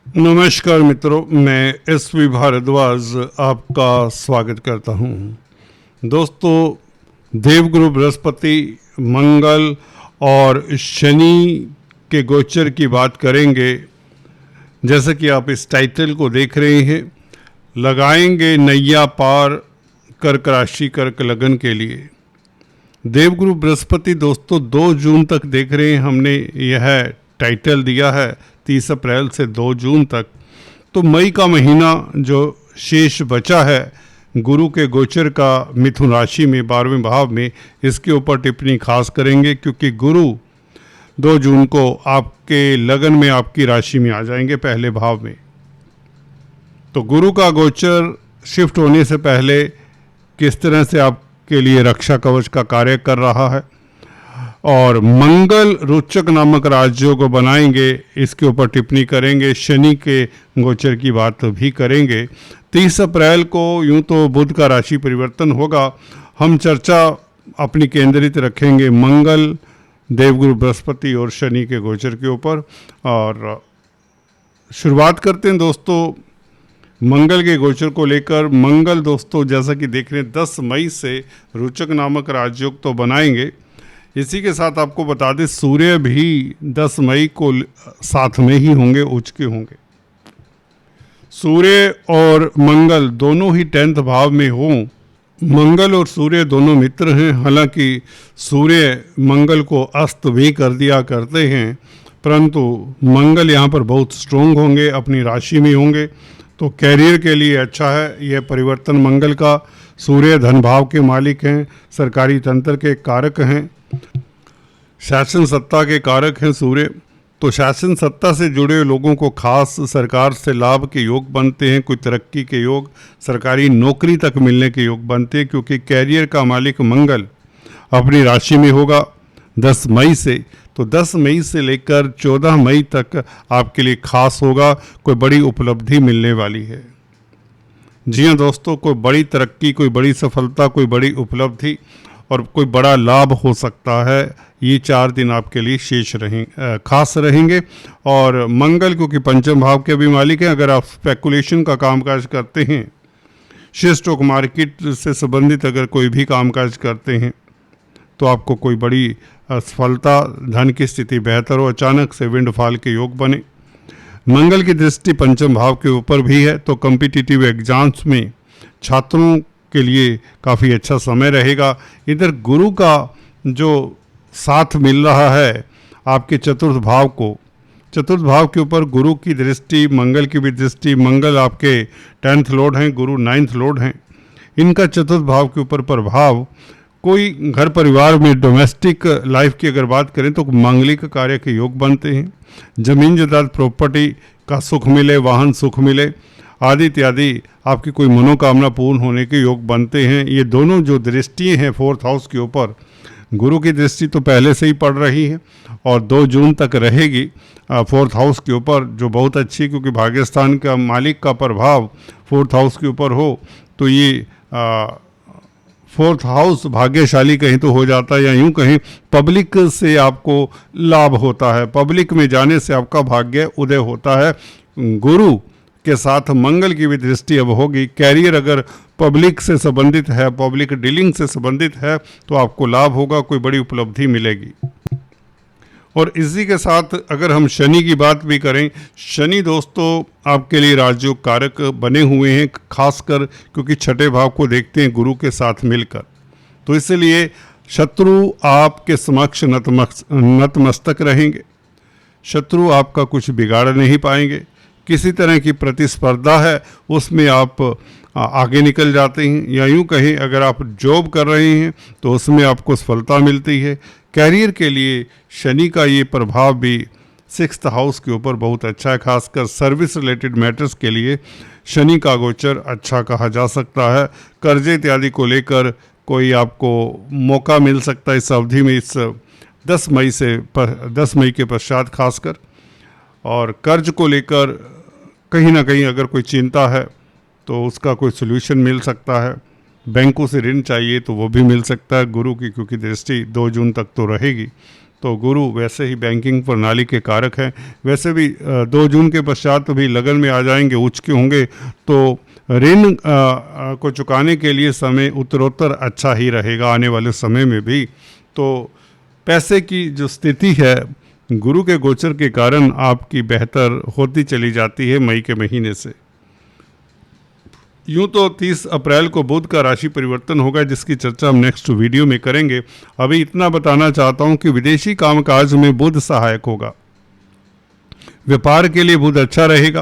नमस्कार मित्रों, मैं एसवी भारद्वाज आपका स्वागत करता हूं। दोस्तों, देवगुरु बृहस्पति, मंगल और शनि के गोचर की बात करेंगे। जैसा कि आप इस टाइटल को देख रहे हैं, लगाएंगे नैया पार कर्क राशि कर्क लगन के लिए। देवगुरु बृहस्पति दोस्तों 2 जून तक देख रहे हैं, हमने यह टाइटल दिया है 30 अप्रैल से 2 जून तक। तो मई का महीना जो शेष बचा है गुरु के गोचर का मिथुन राशि में 12वें भाव में, इसके ऊपर टिप्पणी खास करेंगे, क्योंकि गुरु 2 जून को आपके लगन में, आपकी राशि में आ जाएंगे, पहले भाव में। तो गुरु का गोचर शिफ्ट होने से पहले किस तरह से आपके लिए रक्षा कवच का कार्य कर रहा है, और मंगल रोचक नामक राजयोग को बनाएंगे, इसके ऊपर टिप्पणी करेंगे। शनि के गोचर की बात भी करेंगे। 30 अप्रैल को यूं तो बुध का राशि परिवर्तन होगा। हम चर्चा अपनी केंद्रित रखेंगे मंगल, देवगुरु बृहस्पति और शनि के गोचर के ऊपर। और शुरुआत करते हैं दोस्तों मंगल के गोचर को लेकर। मंगल दोस्तों जैसा कि देख रहे हैं 10 मई से रोचक नामक राजयोग तो बनाएंगे। इसी के साथ आपको बता दें सूर्य भी 10 मई को साथ में ही होंगे, उच्च के होंगे। सूर्य और मंगल दोनों ही 10th भाव में हों। मंगल और सूर्य दोनों मित्र हैं। हालांकि सूर्य मंगल को अस्त भी कर दिया करते हैं, परंतु मंगल यहाँ पर बहुत स्ट्रोंग होंगे, अपनी राशि में होंगे। तो कैरियर के लिए अच्छा है यह परिवर्तन मंगल का। सूर्य धन भाव के मालिक हैं, सरकारी तंत्र के कारक हैं, शासन सत्ता के कारक हैं सूर्य। तो शासन सत्ता से जुड़े लोगों को खास सरकार से लाभ के योग बनते हैं, कोई तरक्की के योग, सरकारी नौकरी तक मिलने के योग बनते हैं, क्योंकि कैरियर का मालिक मंगल अपनी राशि में होगा 10 मई से। तो 10 मई से लेकर 14 मई तक आपके लिए खास होगा, कोई बड़ी उपलब्धि मिलने वाली है। जी हाँ दोस्तों, कोई बड़ी तरक्की, कोई बड़ी सफलता, कोई बड़ी उपलब्धि और कोई बड़ा लाभ हो सकता है। ये 4 दिन आपके लिए शेष खास रहेंगे। और मंगल क्योंकि पंचम भाव के भी मालिक हैं, अगर आप स्पेकुलेशन का कामकाज करते हैं, शेयर स्टॉक मार्केट से संबंधित अगर कोई भी कामकाज करते हैं, तो आपको कोई बड़ी सफलता, धन की स्थिति बेहतर हो, अचानक से विंडफॉल के योग बने। मंगल की दृष्टि पंचम भाव के ऊपर भी है, तो कॉम्पिटिटिव एग्जाम्स में छात्रों के लिए काफ़ी अच्छा समय रहेगा। इधर गुरु का जो साथ मिल रहा है आपके चतुर्थ भाव को, चतुर्थ भाव के ऊपर गुरु की दृष्टि, मंगल की भी दृष्टि। मंगल आपके 10th लॉर्ड हैं, गुरु 9th लॉर्ड हैं। इनका चतुर्थ भाव के ऊपर प्रभाव, कोई घर परिवार में डोमेस्टिक लाइफ की अगर बात करें तो मांगलिक कार्य के योग बनते हैं। जमीन जायदाद प्रॉपर्टी का सुख मिले, वाहन सुख मिले आदि इत्यादि, आपकी कोई मनोकामना पूर्ण होने के योग बनते हैं। ये दोनों जो दृष्टियाँ हैं 4th हाउस के ऊपर, गुरु की दृष्टि तो पहले से ही पड़ रही है और 2 जून तक रहेगी 4th हाउस के ऊपर, जो बहुत अच्छी, क्योंकि भाग्यस्थान का मालिक का प्रभाव 4th हाउस के ऊपर हो तो ये 4th हाउस भाग्यशाली कहीं तो हो जाता है, या यूं कहीं पब्लिक से आपको लाभ होता है, पब्लिक में जाने से आपका भाग्य उदय होता है। गुरु के साथ मंगल की भी दृष्टि अब होगी। कैरियर अगर पब्लिक से संबंधित है, पब्लिक डीलिंग से संबंधित है, तो आपको लाभ होगा, कोई बड़ी उपलब्धि मिलेगी। और इसी के साथ अगर हम शनि की बात भी करें, शनि दोस्तों आपके लिए राजयोग कारक बने हुए हैं, खासकर क्योंकि 6ठे भाव को देखते हैं गुरु के साथ मिलकर। तो इसलिए शत्रु आपके समक्ष नतमस्तक रहेंगे, शत्रु आपका कुछ बिगाड़ नहीं पाएंगे। किसी तरह की प्रतिस्पर्धा है उसमें आप आगे निकल जाते हैं, या यूं कहें अगर आप जॉब कर रहे हैं तो उसमें आपको सफलता मिलती है। कैरियर के लिए शनि का ये प्रभाव भी 6th हाउस के ऊपर बहुत अच्छा है, खासकर सर्विस रिलेटेड मैटर्स के लिए शनि का गोचर अच्छा कहा जा सकता है। कर्जे इत्यादि को लेकर कोई आपको मौका मिल सकता है इस अवधि में, इस 10 मई के पश्चात खासकर। और कर्ज को लेकर कहीं ना कहीं अगर कोई चिंता है तो उसका कोई सोल्यूशन मिल सकता है। बैंकों से ऋण चाहिए तो वो भी मिल सकता है गुरु की, क्योंकि दृष्टि 2 जून तक तो रहेगी। तो गुरु वैसे ही बैंकिंग प्रणाली के कारक हैं। वैसे भी 2 जून के पश्चात भी लगन में आ जाएंगे, उच्च के होंगे, तो ऋण को चुकाने के लिए समय उत्तरोत्तर अच्छा ही रहेगा आने वाले समय में भी। तो पैसे की जो स्थिति है गुरु के गोचर के कारण आपकी बेहतर होती चली जाती है मई के महीने से। यूँ तो 30 अप्रैल को बुध का राशि परिवर्तन होगा, जिसकी चर्चा हम नेक्स्ट वीडियो में करेंगे। अभी इतना बताना चाहता हूँ कि विदेशी कामकाज में बुध सहायक होगा। व्यापार के लिए बुध अच्छा रहेगा,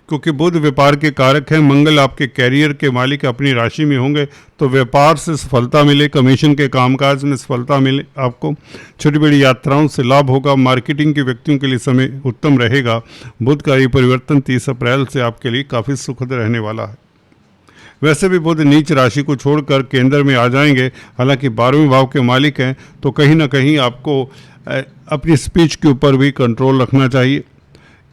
क्योंकि बुध व्यापार के कारक हैं। मंगल आपके कैरियर के मालिक अपनी राशि में होंगे, तो व्यापार से सफलता मिले, कमीशन के कामकाज में सफलता मिले, आपको छोटी बड़ी यात्राओं से लाभ होगा। मार्केटिंग के व्यक्तियों के लिए समय उत्तम रहेगा। बुध का ये परिवर्तन 30 अप्रैल से आपके लिए काफ़ी सुखद रहने वाला है। वैसे भी बुध नीच राशि को छोड़कर केंद्र में आ जाएंगे, हालांकि 12वें भाव के मालिक हैं, तो कहीं ना कहीं आपको अपनी स्पीच के ऊपर भी कंट्रोल रखना चाहिए।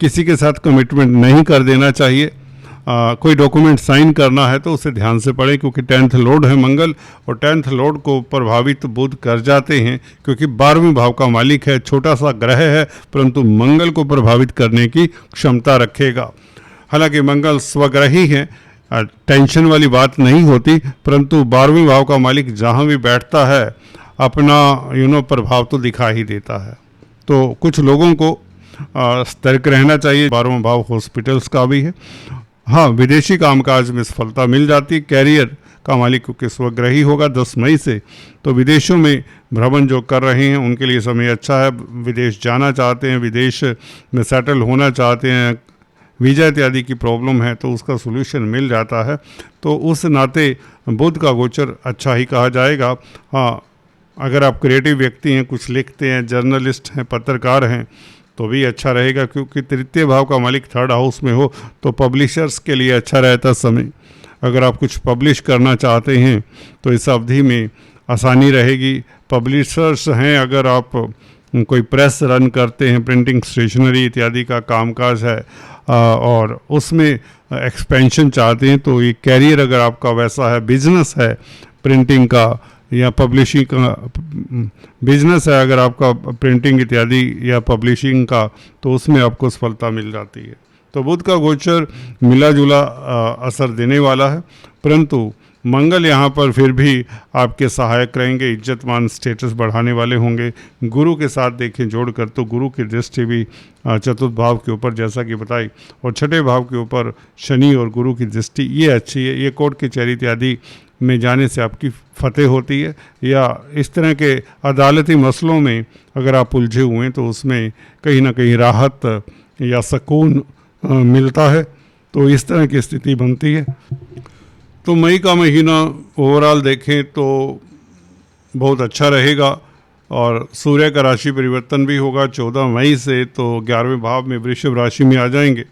किसी के साथ कमिटमेंट नहीं कर देना चाहिए। कोई डॉक्यूमेंट साइन करना है तो उसे ध्यान से पढ़ें, क्योंकि 10th लॉर्ड है मंगल, और 10th लॉर्ड को प्रभावित बुध कर जाते हैं, क्योंकि 12वें भाव का मालिक है। छोटा सा ग्रह है, परंतु मंगल को प्रभावित करने की क्षमता रखेगा। हालांकि मंगल स्वग्रही है, टेंशन वाली बात नहीं होती, परंतु 12वें भाव का मालिक जहाँ भी बैठता है अपना प्रभाव तो दिखा ही देता है। तो कुछ लोगों को सतर्क रहना चाहिए। 12वां भाव हॉस्पिटल्स का भी है। हाँ, विदेशी कामकाज में सफलता मिल जाती। कैरियर का मालिक क्योंकि स्वग्रही होगा 10 मई से, तो विदेशों में भ्रमण जो कर रहे हैं उनके लिए समय अच्छा है। विदेश जाना चाहते हैं, विदेश में सेटल होना चाहते हैं, वीज़ा इत्यादि की प्रॉब्लम है तो उसका सोल्यूशन मिल जाता है। तो उस नाते बुध का गोचर अच्छा ही कहा जाएगा। हाँ, अगर आप क्रिएटिव व्यक्ति हैं, कुछ लिखते हैं, जर्नलिस्ट हैं, पत्रकार हैं, तो भी अच्छा रहेगा, क्योंकि 3य भाव का मालिक 3rd हाउस में हो तो पब्लिशर्स के लिए अच्छा रहता समय। अगर आप कुछ पब्लिश करना चाहते हैं तो इस अवधि में आसानी रहेगी। पब्लिशर्स हैं, अगर आप कोई प्रेस रन करते हैं, प्रिंटिंग स्टेशनरी इत्यादि का कामकाज है और उसमें एक्सपेंशन चाहते हैं, तो ये कैरियर अगर आपका वैसा है, बिजनेस है प्रिंटिंग का या पब्लिशिंग का बिजनेस है अगर आपका प्रिंटिंग इत्यादि या पब्लिशिंग का, तो उसमें आपको सफलता मिल जाती है। तो बुध का गोचर मिला जुला असर देने वाला है, परंतु मंगल यहाँ पर फिर भी आपके सहायक रहेंगे, इज्जतमान स्टेटस बढ़ाने वाले होंगे। गुरु के साथ देखें जोड़कर तो गुरु की दृष्टि भी 4th भाव के ऊपर जैसा कि बताई, और 6ठे भाव के ऊपर शनि और गुरु की दृष्टि ये अच्छी है। ये कोर्ट कचहरी इत्यादि में जाने से आपकी फतेह होती है, या इस तरह के अदालती मसलों में अगर आप उलझे हुए हैं तो उसमें कहीं ना कहीं राहत या सुकून मिलता है। तो इस तरह की स्थिति बनती है। तो मई का महीना ओवरऑल देखें तो बहुत अच्छा रहेगा, और सूर्य का राशि परिवर्तन भी होगा 14 मई से, तो 11वें भाव में वृषभ राशि में आ जाएंगे।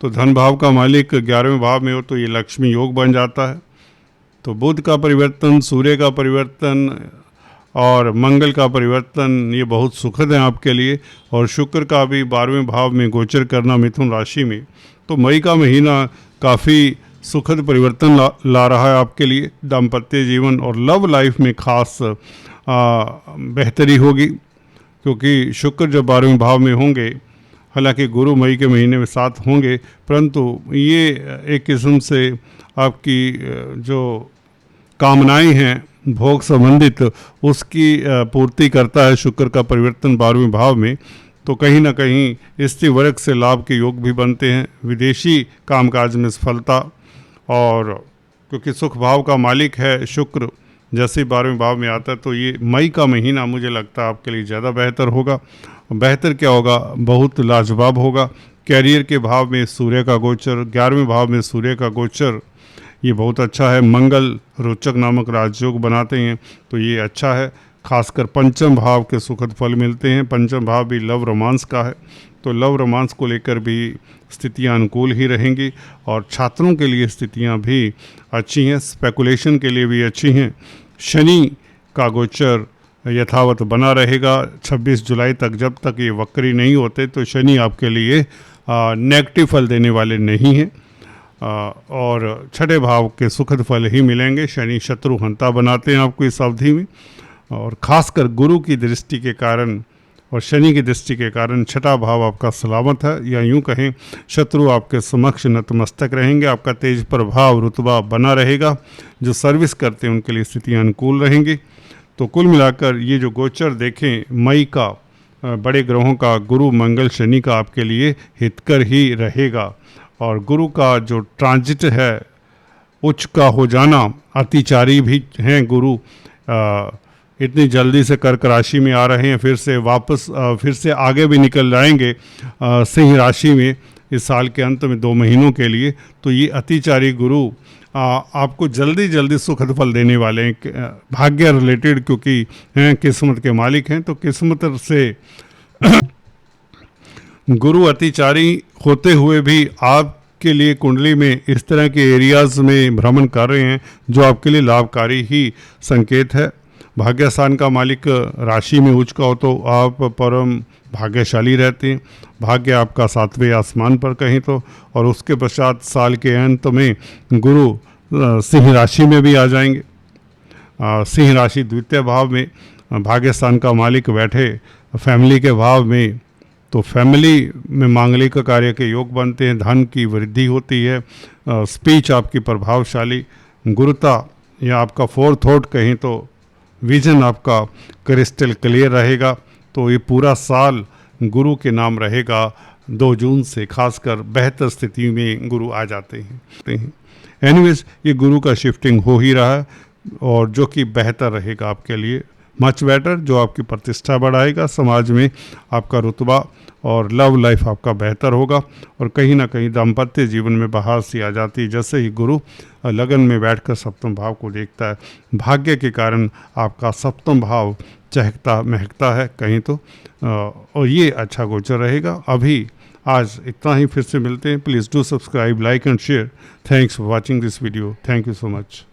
तो धन भाव का मालिक 11वें भाव में हो तो ये लक्ष्मी योग बन जाता है। तो बुध का परिवर्तन, सूर्य का परिवर्तन और मंगल का परिवर्तन ये बहुत सुखद है आपके लिए, और शुक्र का भी 12वें भाव में गोचर करना मिथुन राशि में। तो मई का महीना काफ़ी सुखद परिवर्तन ला रहा है आपके लिए। दाम्पत्य जीवन और लव लाइफ में खास बेहतरी होगी, क्योंकि शुक्र जब 12वें भाव में होंगे, हालांकि गुरु मई के महीने में साथ होंगे, परंतु ये एक किस्म से आपकी जो कामनाएं हैं भोग संबंधित उसकी पूर्ति करता है शुक्र का परिवर्तन 12वें भाव में। तो कहीं ना कहीं स्त्री वर्ग से लाभ के योग भी बनते हैं, विदेशी कामकाज में सफलता, और क्योंकि सुख भाव का मालिक है शुक्र, जैसे 12वें भाव में आता है, तो ये मई का महीना मुझे लगता है आपके लिए ज़्यादा बेहतर होगा। बेहतर क्या होगा, बहुत लाजवाब होगा। कैरियर के भाव में सूर्य का गोचर, 11वें भाव में सूर्य का गोचर, ये बहुत अच्छा है। मंगल रोचक नामक राजयोग बनाते हैं, तो ये अच्छा है। खासकर 5म भाव के सुखद फल मिलते हैं। 5म भाव भी लव रोमांस का है, तो लव रोमांस को लेकर भी स्थितियां अनुकूल ही रहेंगी, और छात्रों के लिए स्थितियां भी अच्छी हैं, स्पेकुलेशन के लिए भी अच्छी हैं। शनि का गोचर यथावत बना रहेगा 26 जुलाई तक, जब तक ये वक्री नहीं होते, तो शनि आपके लिए नेगेटिव फल देने वाले नहीं हैं, और 6ठे भाव के सुखद फल ही मिलेंगे। शनि शत्रु हंता बनाते हैं आपको इस अवधि में, और खासकर गुरु की दृष्टि के कारण और शनि की दृष्टि के कारण छठा भाव आपका सलामत है, या यूं कहें शत्रु आपके समक्ष नतमस्तक रहेंगे। आपका तेज प्रभाव रुतबा बना रहेगा। जो सर्विस करते हैं उनके लिए स्थितियाँ अनुकूल रहेंगी। तो कुल मिलाकर ये जो गोचर देखें मई का बड़े ग्रहों का गुरु मंगल शनि का आपके लिए हितकर ही रहेगा। और गुरु का जो ट्रांजिट है उच्च का हो जाना, अतिचारी भी हैं गुरु, इतनी जल्दी से कर्क राशि में आ रहे हैं, फिर से वापस फिर से आगे भी निकल जाएंगे सिंह राशि में इस साल के अंत में 2 महीनों के लिए। तो ये अतिचारी गुरु आपको जल्दी जल्दी सुखद फल देने वाले हैं, भाग्य रिलेटेड, क्योंकि हैं किस्मत के मालिक हैं। तो किस्मत से गुरु अतिचारी होते हुए भी आपके लिए कुंडली में इस तरह के एरियाज़ में भ्रमण कर रहे हैं जो आपके लिए लाभकारी ही संकेत है। भाग्यस्थान का मालिक राशि में उच्च का हो तो आप परम भाग्यशाली रहते हैं। भाग्य आपका 7वें आसमान पर कहें तो, और उसके पश्चात साल के अंत में गुरु सिंह राशि में भी आ जाएंगे। सिंह राशि द्वितीय भाव में भाग्यस्थान का मालिक बैठे फैमिली के भाव में, तो फैमिली में मांगलिक कार्य के योग बनते हैं, धन की वृद्धि होती है, स्पीच आपकी प्रभावशाली, गुरुता या आपका फोर्थ थॉट कहें तो विजन आपका क्रिस्टल क्लियर रहेगा। तो ये पूरा साल गुरु के नाम रहेगा। 2 जून से खासकर बेहतर स्थिति में गुरु आ जाते हैं। एनीवेज ये गुरु का शिफ्टिंग हो ही रहा है, और जो कि बेहतर रहेगा आपके लिए, मच बेटर, जो आपकी प्रतिष्ठा बढ़ाएगा, समाज में आपका रुतबा और लव लाइफ आपका बेहतर होगा। और कहीं ना कहीं दाम्पत्य जीवन में बहार सी आ जाती है जैसे ही गुरु लगन में बैठकर सप्तम भाव को देखता है। भाग्य के कारण आपका सप्तम भाव चहकता महकता है कहीं तो, और ये अच्छा गोचर रहेगा। अभी आज इतना ही, फिर से मिलते हैं। Please do subscribe, like and share. Thanks for watching this video. Thank you so much.